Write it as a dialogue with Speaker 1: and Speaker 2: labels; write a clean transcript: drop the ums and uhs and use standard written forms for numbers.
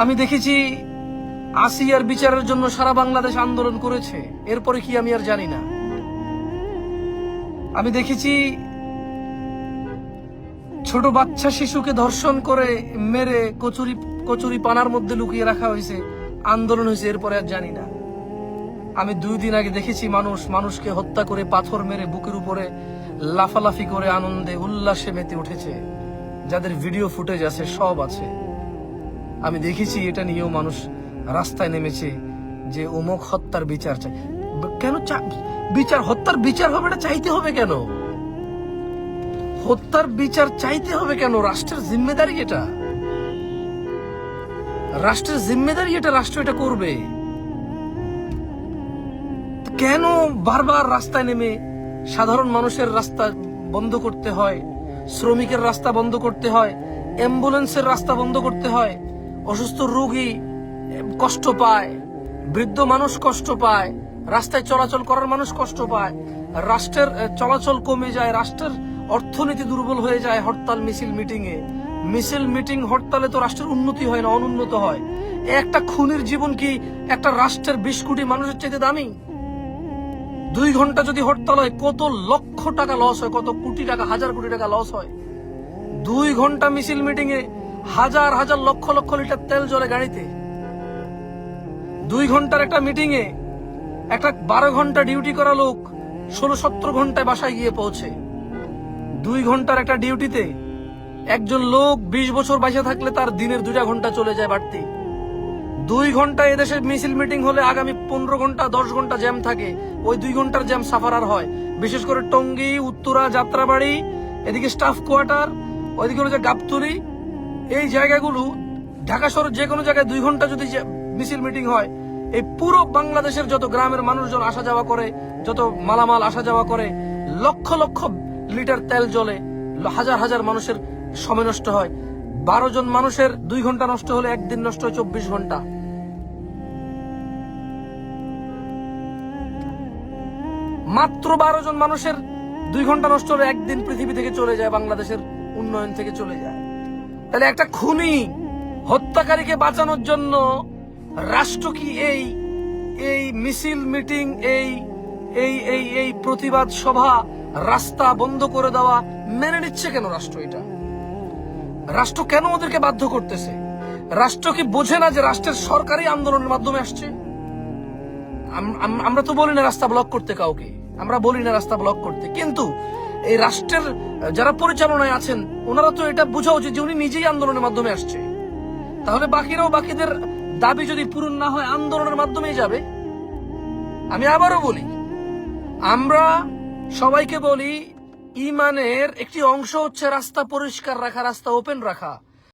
Speaker 1: আমি দেখেছি আসিয়ার বিচারের জন্য সারা বাংলাদেশ আন্দোলন করেছে, এরপরে কি আমি আর জানি না। আমি দেখেছি ছোট বাচ্চা শিশুকে ধর্ষণ করে মেরে কচুরি পানার মধ্যে লুকিয়ে রাখা হয়েছে, আন্দোলন হয়েছে, এরপরে আর জানি না। আমি 2 দিন আগে দেখেছি মানুষকে হত্যা করে পাথর মেরে বুকের উপরে লাফালাফি করে আনন্দে উল্লাসে মেতে উঠেছে, যাদের ভিডিও ফুটেজ আছে, সব আছে। আমি দেখেছি এটা নিয়েও মানুষ রাস্তায় নেমেছে যে অমুক হত্যার বিচার চাই। কেন হত্যার বিচার হবে, এটা চাইতে হবে কেন? হত্যার বিচার চাইতে হবে কেন? রাষ্ট্রের জিম্মেদারি এটা, রাষ্ট্রের জিম্মেদারি এটা, রাষ্ট্র এটা করবে। কেন বারবার রাস্তায় নেমে সাধারণ মানুষের রাস্তা বন্ধ করতে হয়, শ্রমিকের রাস্তা বন্ধ করতে হয়, অ্যাম্বুলেন্সের রাস্তা বন্ধ করতে হয়, অসুস্থ রোগী কষ্ট পায়, বৃদ্ধ মানুষ কষ্ট পায়, রাস্তায় চলাচল করার মানুষ কষ্ট পায়, রাষ্ট্রের চলাচল কমে যায়, রাষ্ট্রের অর্থনীতি দুর্বল হয়ে যায় হরতাল মিছিল মিটিং হরতালে তো রাষ্ট্রের উন্নতি হয় না, অনুন্নত হয়। একটা খুনির জীবন কি একটা রাষ্ট্রের 20 কোটি মানুষের চাইতে দামি? 2 ঘন্টা যদি হরতাল হয় কত লক্ষ টাকা লস হয়, কত কোটি টাকা, হাজার কোটি টাকা লস হয়। 2 ঘন্টা মিছিল মিটিং এ হাজার হাজার লক্ষ লক্ষ লিটার তেল জ্বলে গাড়িতে। 2 ঘন্টার একটা মিটিং এ একটা 12 ঘন্টা ডিউটি করা লোক 16-17 ঘন্টায় বাসায় গিয়ে পৌঁছে। 2 ঘন্টার একটা ডিউটিতে একজন লোক 20 বছর বাইসে থাকলে তার দিনের 2টা ঘন্টা চলে যায় বাড়তি। 2 ঘন্টা এদেশে মিছিল মিটিং হলে আগামী 15 ঘন্টা 10 ঘন্টা জ্যাম থাকে। ওই 2 ঘন্টার জ্যাম সাফারার হয়, বিশেষ করে টঙ্গী, উত্তরা, যাত্রাবাড়ি, এদিকে স্টাফ কোয়ার্টার, ওইদিকে হলো যে গাবতলী, এই জায়গাগুলো ঢাকা শহরের যে কোনো জায়গায় 2 ঘন্টা যদি মিছিল মিটিং হয়, এই পুরো বাংলাদেশের যত গ্রামের মানুষজন আসা যাওয়া করে, যত মালামাল আসা যাওয়া করে, লক্ষ লক্ষ লিটার তেল জ্বলে, হাজার হাজার মানুষের সময় নষ্ট হয়। 12 জন মানুষের 2 ঘন্টা নষ্ট হলে একদিন নষ্ট হয় 24 ঘন্টা। মাত্র 12 জন মানুষের 2 ঘন্টা নষ্ট হলে একদিন পৃথিবী থেকে চলে যায়, বাংলাদেশের উন্নয়ন থেকে চলে যায়। তাহলে একটা খুনি হত্যাকারীকে বাঁচানোর জন্য রাষ্ট্র কি এই মিছিল মিটিং, এই প্রতিবাদ সভা, রাস্তা বন্ধ করে দেওয়া মেনে নিচ্ছে কেন রাষ্ট্র? এটা রাষ্ট্র কেন ওদেরকে বাধ্য করতেছে? রাষ্ট্র কি বোঝে না যে রাষ্ট্রের সরকারি আন্দোলনের মাধ্যমে আসছে? আমরা তো বলি না রাস্তা ব্লক করতে কাউকে, আমরা বলি না রাস্তা ব্লক করতে, কিন্তু এই রাষ্ট্রের যারা পরিচালনায় আছেন ওনারা তো এটা বোঝা উচিত যে উনি নিজেই আন্দোলনের মাধ্যমে আসছে। তাহলে বাকিদের দাবি যদি পূরণ না হয় আন্দোলনের মাধ্যমেই যাবে। আমি আবারও বলি, আমরা সবাইকে বলি ইমানের একটি অংশ হচ্ছে রাস্তা পরিষ্কার রাখা, রাস্তা ওপেন রাখা।